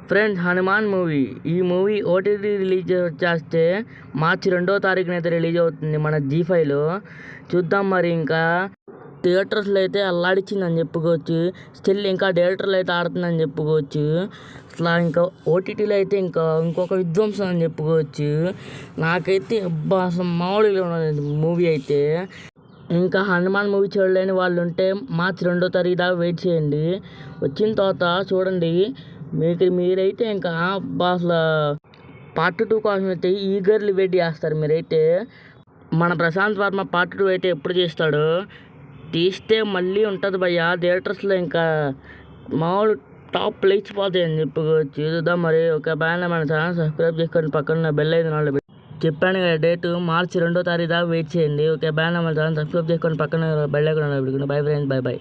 Friends, Hanuman movie. ఈ movie OTT release చేస్తే మార్చి 2వ తారీఖున అయితే రిలీజ్ అవుతుంది మన జీ5లో. చూద్దాం మరి. ఇంకా థియేటర్స్లో అయితే అల్లాడిచ్చిందని చెప్పుకోవచ్చు. స్టిల్ ఇంకా థియేటర్లో అయితే ఆడుతుందని చెప్పుకోవచ్చు. అసలు ఇంకా ఓటీటీలో అయితే ఇంకొక విధ్వంసం అని చెప్పుకోవచ్చు. నాకైతే అసలు మామూలుగా ఉన్నది మూవీ అయితే. ఇంకా హనుమాన్ మూవీ చూడలేని వాళ్ళు ఉంటే మార్చి 2వ తారీఖు దాకా వెయిట్ చేయండి. వచ్చిన తర్వాత చూడండి. మీరైతే ఇంకా అసలు పార్ట్ 2 కోసం అయితే ఈగర్లీ వెయిట్ చేస్తారు మీరైతే. మన ప్రశాంత్ వర్మ పార్ట్ 2 అయితే ఎప్పుడు తీస్తాడో, తీస్తే మళ్ళీ ఉంటుంది భయ్య థియేటర్స్లో. ఇంకా మామూలు టాప్ లేచిపోతాయి అని చెప్పుకోవచ్చు. చూద్దాం మరి. ఒక బ్యాన్ మన ఛానల్ సబ్స్క్రైబ్ చేసుకొని పక్కన బెల్ అయితే చెప్పాను కదా డేటు, మార్చి 2వ తారీఖు దాకా వెయిట్ చేయండి. ఓకే, బ్యాన్ మన ఛానల్ సబ్స్క్రైబ్ చేసుకొని పక్కన బెల్ అయితే. Bye friends, by.